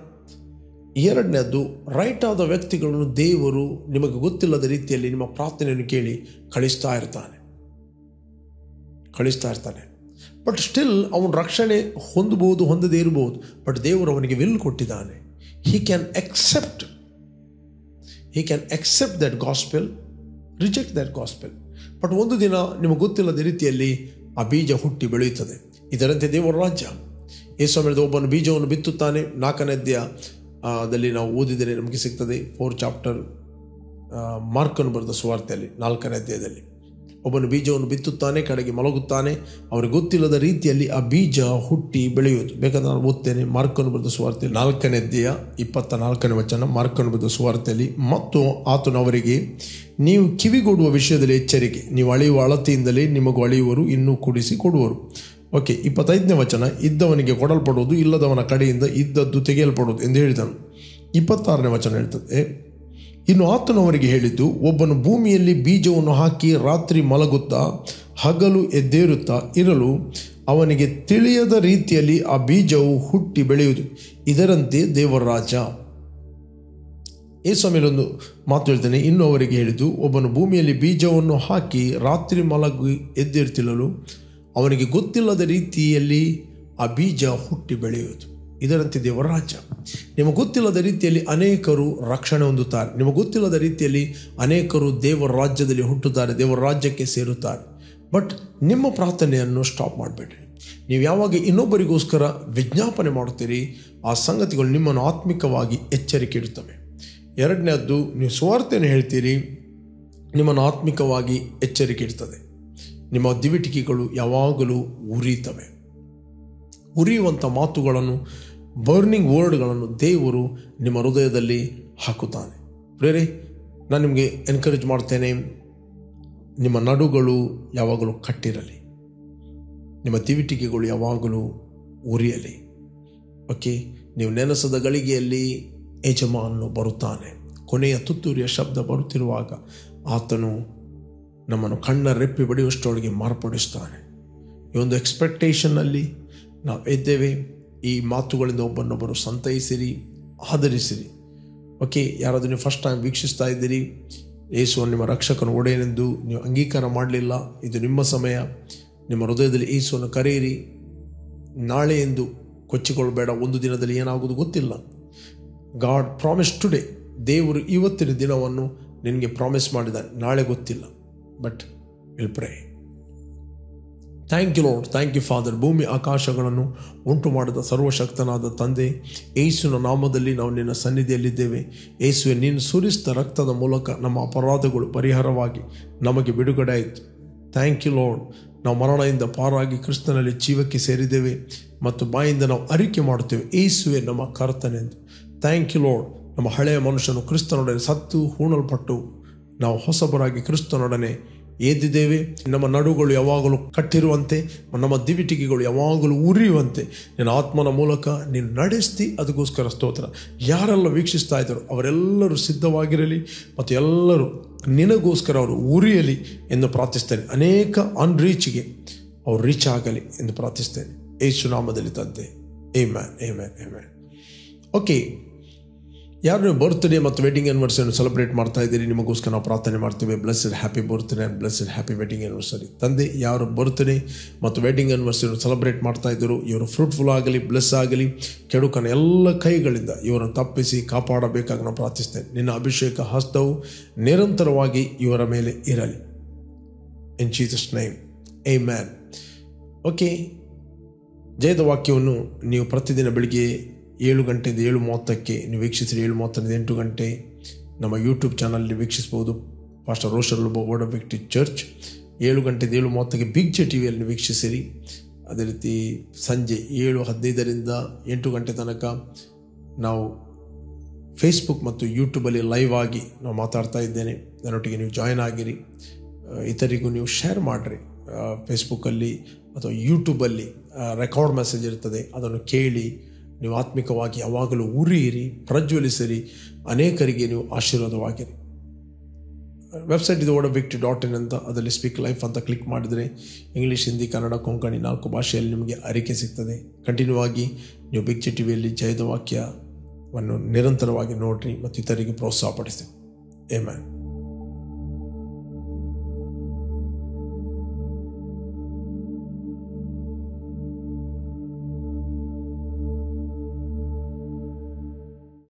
ಎರಡನೇದ್ದು, ರೈಟ್ ಆದ ವ್ಯಕ್ತಿಗಳನ್ನು ದೇವರು ನಿಮಗೆ ಗೊತ್ತಿಲ್ಲದ ರೀತಿಯಲ್ಲಿ ನಿಮ್ಮ ಪ್ರಾರ್ಥನೆಯನ್ನು ಕೇಳಿ ಕಳಿಸ್ತಾ ಇರ್ತಾನೆ. ಬಟ್ ಸ್ಟಿಲ್ ಅವನು ರಕ್ಷಣೆ ಹೊಂದಬಹುದು, ಹೊಂದದೇ ಇರಬಹುದು. ಬಟ್ ದೇವರು ಅವನಿಗೆ ವಿಲ್ ಕೊಟ್ಟಿದ್ದಾನೆ. He can accept that gospel, reject that gospel. But ಒಂದು ದಿನ ನಿಮಗೆ ಗೊತ್ತಿಲ್ಲದ ರೀತಿಯಲ್ಲಿ ಆ ಬೀಜ ಹುಟ್ಟಿ ಬೆಳೆಯುತ್ತದೆ. ಇದರಂತೆ ದೇವರ ರಾಜ್ಯ. ಯೇಸು ಹೇಳಿದ, ಒಬ್ಬನು ಬೀಜವನ್ನು ಬಿತ್ತುತ್ತಾನೆ. 4ನೇ ಅಧ್ಯಾಯದಲ್ಲಿ ನಾವು ಓದಿದರೆ ನಮಗೆ ಸಿಗ್ತದೆ. 4th chapter ಮಾರ್ಕನು ಬರೆದ ಸುವಾರ್ತೆಯಲ್ಲಿ 4ನೇ ಅಧ್ಯಾಯದಲ್ಲಿ ಒಬ್ಬನು ಬೀಜವನ್ನು ಬಿತ್ತುತ್ತಾನೆ, ಕಡೆಗೆ ಮಲಗುತ್ತಾನೆ. ಅವರಿಗೆ ಗೊತ್ತಿಲ್ಲದ ರೀತಿಯಲ್ಲಿ ಆ ಬೀಜ ಹುಟ್ಟಿ ಬೆಳೆಯುವುದು. ಬೇಕಾದ್ರೆ ನಾನು ಓದ್ತೇನೆ. ಮಾರ್ಕನು ಬರೆದ ಸುವಾರ್ತೆ 4ನೇ ಅಧ್ಯಾಯ 24ನೇ ವಚನ. ಮಾರ್ಕನು ಬರೆದ ಸುವಾರ್ತೆಯಲ್ಲಿ, ಮತ್ತು ಆತನು ಅವರಿಗೆ, ನೀವು ಕಿವಿಗೊಡುವ ವಿಷಯದಲ್ಲಿ ಎಚ್ಚರಿಕೆ, ನೀವು ಅಳೆಯುವ ಅಳತೆಯಿಂದಲೇ ನಿಮಗೂ ಅಳೆಯುವರು, ಇನ್ನೂ ಕೂಡಿಸಿ ಕೊಡುವರು. ಓಕೆ, 25ನೇ ವಚನ, ಇದ್ದವನಿಗೆ ಕೊಡಲ್ಪಡುವುದು, ಇಲ್ಲದವನ ಕಡೆಯಿಂದ ಇದ್ದದ್ದು ತೆಗೆಯಲ್ಪಡುವುದು ಎಂದು ಹೇಳಿದನು. 26ನೇ ವಚನ ಹೇಳ್ತದೆ, ಇನ್ನು ಆತನು ಅವರಿಗೆ ಹೇಳಿದ್ದು, ಒಬ್ಬನು ಭೂಮಿಯಲ್ಲಿ ಬೀಜವನ್ನು ಹಾಕಿ ರಾತ್ರಿ ಮಲಗುತ್ತಾ ಹಗಲು ಎದ್ದೇರುತ್ತಾ ಇರಲು ಅವನಿಗೆ ತಿಳಿಯದ ರೀತಿಯಲ್ಲಿ ಆ ಬೀಜವು ಹುಟ್ಟಿ ಬೆಳೆಯುವುದು. ಇದರಂತೆ ದೇವರ ರಾಜ್ಯ. ಯೇಸು ಮೇಲೊಂದು ಮಾತು ಹೇಳ್ತಾನೆ. ಇನ್ನು ಅವರಿಗೆ ಹೇಳಿದ್ದು, ಒಬ್ಬನು ಭೂಮಿಯಲ್ಲಿ ಬೀಜವನ್ನು ಹಾಕಿ ರಾತ್ರಿ ಮಲಗಿ ಎದ್ದೇರುತ್ತಿರಲು ಅವನಿಗೆ ಗೊತ್ತಿಲ್ಲದ ರೀತಿಯಲ್ಲಿ ಆ ಬೀಜ ಹುಟ್ಟಿ ಬೆಳೆಯುವುದು. ಇದರಂತೆ ದೇವರ ರಾಜ್ಯ. ನಿಮಗೆ ಗೊತ್ತಿಲ್ಲದ ರೀತಿಯಲ್ಲಿ ಅನೇಕರು ರಕ್ಷಣೆ ಹೊಂದುತ್ತಾರೆ. ನಿಮಗೆ ಗೊತ್ತಿಲ್ಲದ ರೀತಿಯಲ್ಲಿ ಅನೇಕರು ದೇವರ ರಾಜ್ಯದಲ್ಲಿ ಹುಟ್ಟುತ್ತಾರೆ, ದೇವರ ರಾಜ್ಯಕ್ಕೆ ಸೇರುತ್ತಾರೆ. ಬಟ್ ನಿಮ್ಮ ಪ್ರಾರ್ಥನೆಯನ್ನು ಸ್ಟಾಪ್ ಮಾಡಬೇಡ್ರಿ. ನೀವು ಯಾವಾಗ ಇನ್ನೊಬ್ಬರಿಗೋಸ್ಕರ ವಿಜ್ಞಾಪನೆ ಮಾಡುತ್ತೀರಿ, ಆ ಸಂಗತಿಗಳು ನಿಮ್ಮನ್ನು ಆತ್ಮಿಕವಾಗಿ ಎಚ್ಚರಿಕೆ ಇಡುತ್ತವೆ. ಎರಡನೇದ್ದು, ನೀವು ಸುವಾರ್ತೆಯನ್ನು ಹೇಳ್ತೀರಿ, ನಿಮ್ಮನ್ನು ಆತ್ಮಿಕವಾಗಿ ಎಚ್ಚರಿಕೆ ಇಡ್ತದೆ. ನಿಮ್ಮ ದಿವಿಟಿಕೆಗಳು ಯಾವಾಗಲೂ ಉರಿಯುತ್ತವೆ. ಉರಿಯುವಂಥ ಮಾತುಗಳನ್ನು, ಬರ್ನಿಂಗ್ ವರ್ಡ್ಗಳನ್ನು ದೇವರು ನಿಮ್ಮ ಹೃದಯದಲ್ಲಿ ಹಾಕುತ್ತಾನೆ. ಪ್ರೇರೆ, ನಾನು ನಿಮಗೆ ಎನ್ಕರೇಜ್ ಮಾಡ್ತೇನೆ, ನಿಮ್ಮ ನಡುಗಳು ಯಾವಾಗಲೂ ಕಟ್ಟಿರಲಿ, ನಿಮ್ಮ ದಿವಿಟಿಕೆಗಳು ಯಾವಾಗಲೂ ಉರಿಯಲಿ. ಓಕೆ, ನೀವು ನೆನೆಸದ ಗಳಿಗೆಯಲ್ಲಿ ಯಜಮಾನನು ಬರುತ್ತಾನೆ. ಕೊನೆಯ ತುತ್ತೂರಿಯ ಶಬ್ದ ಬರುತ್ತಿರುವಾಗ ಆತನು ನಮ್ಮನ್ನು ಕಣ್ಣ ರೆಪ್ಪಿ ಬಡಿಯುವಷ್ಟರೊಳಗೆ ಮಾರ್ಪಡಿಸ್ತಾನೆ. ಈ ಒಂದು ಎಕ್ಸ್ಪೆಕ್ಟೇಷನ್ನಲ್ಲಿ ನಾವು ಇದ್ದೇವೆ. ಈ ಮಾತುಗಳಿಂದ ಒಬ್ಬನೊಬ್ಬರು ಸಂತೈಸಿರಿ, ಆಧರಿಸಿರಿ. ಓಕೆ, ಯಾರಾದರೂ ನೀವು ಫಸ್ಟ್ ಟೈಮ್ ವೀಕ್ಷಿಸ್ತಾ ಇದ್ದೀರಿ, ಯೇಸುವನ್ನು ನಿಮ್ಮ ರಕ್ಷಕನ ಒಡೆಯನೆಂದು ನೀವು ಅಂಗೀಕಾರ ಮಾಡಲಿಲ್ಲ, ಇದು ನಿಮ್ಮ ಸಮಯ. ನಿಮ್ಮ ಹೃದಯದಲ್ಲಿ ಯೇಸುವನ್ನು ಕರೆಯಿರಿ. ನಾಳೆ ಎಂದು ಕೊಚ್ಚಿಕೊಳ್ಳಬೇಡ. ಒಂದು ದಿನದಲ್ಲಿ ಏನಾಗುವುದು ಗೊತ್ತಿಲ್ಲ. God promise today. ದೇವರು ಇವತ್ತಿನ ದಿನವನ್ನು ನಿನಗೆ ಪ್ರಾಮಿಸ್ ಮಾಡಿದ್ದಾನೆ, ನಾಳೆ ಗೊತ್ತಿಲ್ಲ. But will pray. Thank you lord, thank you father. ಭೂಮಿ ಆಕಾಶಗಳನ್ನು ಉಂಟು ಮಾಡಿದ ಸರ್ವಶಕ್ತನಾದ ತಂದೆ, ಯೇಸುವಿನ ನಾಮದಲ್ಲಿ ನಾವು ನಿನ್ನ ಸನ್ನಿಧಿಯಲ್ಲಿದ್ದೇವೆ. ಯೇಸುವೆ, ನೀನು ಸುರಿಸಿದ ರಕ್ತದ ಮೂಲಕ ನಮ್ಮ ಅಪರಾಧಗಳು ಪರಿಹಾರವಾಗಿ ನಮಗೆ ಬಿಡುಗಡೆ ಆಯಿತು. Thank you lord. ನಾವು ಮರಣದಿಂದ ಪಾರಾಗಿ ಕ್ರಿಸ್ತನಲ್ಲಿ ಜೀವಕ್ಕೆ ಸೇರಿದ್ದೇವೆ ಮತ್ತು ಬಾಯಿಂದ ನಾವು ಅರಿಕೆ ಮಾಡುತ್ತೇವೆ, ಯೇಸುವೆ ನಮ್ಮ ಕರ್ತನೆಂದು. Thank you lord. ನಮ್ಮ ಹಳೆಯ ಮನುಷ್ಯನು ಕ್ರಿಸ್ತನೊಡನೆ ಸತ್ತು ಹೂಣಲ್ಪಟ್ಟು ನಾವು ಹೊಸಬರಾಗಿ ಕ್ರಿಸ್ತನೊಡನೆ ಎದ್ದಿದ್ದೇವೆ. ನಮ್ಮ ನಡುಗಳು ಯಾವಾಗಲೂ ಕಟ್ಟಿರುವಂತೆ, ನಮ್ಮ ದಿವಿಟಿಗೆಗಳು ಯಾವಾಗಲೂ ಉರಿಯುವಂತೆ ನಿನ್ನ ಆತ್ಮನ ಮೂಲಕ ನೀನು ನಡೆಸ್ತಿ. ಅದಕ್ಕೋಸ್ಕರ ಸ್ತೋತ್ರ. ಯಾರೆಲ್ಲ ವೀಕ್ಷಿಸ್ತಾ ಇದ್ದಾರೋ ಅವರೆಲ್ಲರೂ ಸಿದ್ಧವಾಗಿರಲಿ ಮತ್ತು ಎಲ್ಲರೂ ನಿನಗೋಸ್ಕರ ಅವರು ಉರಿಯಲಿ ಎಂದು ಪ್ರಾರ್ಥಿಸ್ತೇನೆ. ಅನೇಕ ಅನ್ರೀಚ್ಗೆ ಅವರು ರೀಚ್ ಆಗಲಿ ಎಂದು ಪ್ರಾರ್ಥಿಸ್ತೇನೆ, ಯೇಸು ನಾಮದಲ್ಲಿ ತಂದೆ. Amen, amen, amen. ಓಕೆ, ಯಾರು ಬರ್ತ್ಡೇ ಮತ್ತು ವೆಡ್ಡಿಂಗ್ ಆ್ಯನಿವರ್ಸರಿಯನ್ನು ಸೆಲೆಬ್ರೇಟ್ ಮಾಡ್ತಾ ಇದ್ದೀರಿ, ನಿಮಗೋಸ್ಕರ ನಾವು ಪ್ರಾರ್ಥನೆ ಮಾಡ್ತೇವೆ. Blessed happy birthday and blessed happy wedding anniversary. ತಂದೆ, ಯಾರು ಬರ್ತ್ಡೇ ಮತ್ತು ವೆಡ್ಡಿಂಗ್ ಆ್ಯನಿವರ್ಸರಿಯನ್ನು ಸೆಲೆಬ್ರೇಟ್ ಮಾಡ್ತಾ ಇದ್ದರು, ಇವರು ಫ್ರೂಟ್ಫುಲ್ ಆಗಲಿ, ಬ್ಲೆಸ್ ಆಗಲಿ. ಕೆಡುಕನ ಎಲ್ಲ ಕೈಗಳಿಂದ ಇವರನ್ನು ತಪ್ಪಿಸಿ ಕಾಪಾಡಬೇಕಾಗಿ ನಾವು ಪ್ರಾರ್ಥಿಸ್ತೇನೆ. ನಿನ್ನ ಅಭಿಷೇಕ ಹಸ್ತವು ನಿರಂತರವಾಗಿ ಇವರ ಮೇಲೆ ಇರಲಿ. In Jesus name, amen. Okay, ಜಯದ ವಾಕ್ಯವನ್ನು ನೀವು ಪ್ರತಿದಿನ ಬೆಳಿಗ್ಗೆ 7 ಗಂಟೆಯಿಂದ 7:30ಕ್ಕೆ ನೀವು ವೀಕ್ಷಿಸಿರಿ. 7:30ರಿಂದ 8 ಗಂಟೆ ನಮ್ಮ ಯೂಟ್ಯೂಬ್ ಚಾನಲ್ನಲ್ಲಿ ವೀಕ್ಷಿಸ್ಬೋದು. Pastor Roshan Lobo word of victory church. 7 ಗಂಟೆಯಿಂದ 7:30ಕ್ಕೆ ಬಿಗ್ ಜೆ ಟಿವಿಯಲ್ಲಿ ವೀಕ್ಷಿಸಿರಿ. ಅದೇ ರೀತಿ ಸಂಜೆ 7:15ರಿಂದ 8 ಗಂಟೆ ತನಕ ನಾವು ಫೇಸ್ಬುಕ್ ಮತ್ತು ಯೂಟ್ಯೂಬಲ್ಲಿ ಲೈವ್ ಆಗಿ ನಾವು ಮಾತಾಡ್ತಾ ಇದ್ದೇನೆ. ನನ್ನೊಟ್ಟಿಗೆ ನೀವು ಜಾಯ್ನ್ ಆಗಿರಿ. ಇತರಿಗೂ ನೀವು ಶೇರ್ ಮಾಡಿರಿ. ಫೇಸ್ಬುಕ್ಕಲ್ಲಿ ಅಥವಾ ಯೂಟ್ಯೂಬಲ್ಲಿ ರೆಕಾರ್ಡ್ ಮೆಸೇಜ್ ಇರ್ತದೆ, ಅದನ್ನು ಕೇಳಿ ನೀವು ಆತ್ಮಿಕವಾಗಿ ಯಾವಾಗಲೂ ಉರಿಯಿರಿ, ಪ್ರಜ್ವಲಿಸಿರಿ, ಅನೇಕರಿಗೆ ನೀವು ಆಶೀರ್ವಾದವಾಗಿರಿ. ವೆಬ್ಸೈಟ್ ಇದು wordofvictory.in ಅಂತ. ಅದರಲ್ಲಿ ಸ್ಪೀಕ್ ಲೈಫ್ ಅಂತ ಕ್ಲಿಕ್ ಮಾಡಿದರೆ ಇಂಗ್ಲೀಷ್, ಹಿಂದಿ, ಕನ್ನಡ, ಕೊಂಕಣಿ 4 ಭಾಷೆಯಲ್ಲಿ ನಿಮಗೆ ಅರಿಕೆ ಸಿಗ್ತದೆ. ಕಂಟಿನ್ಯೂ ಆಗಿ ನೀವು ಬಿಗ್ ಜೆ ಟಿವಿಯಲ್ಲಿ ಜಯದ ವಾಕ್ಯವನ್ನು ನಿರಂತರವಾಗಿ ನೋಡಿರಿ ಮತ್ತು ಇತರಿಗೆ ಪ್ರೋತ್ಸಾಹಪಡಿಸಿ. ಆಮೆನ್.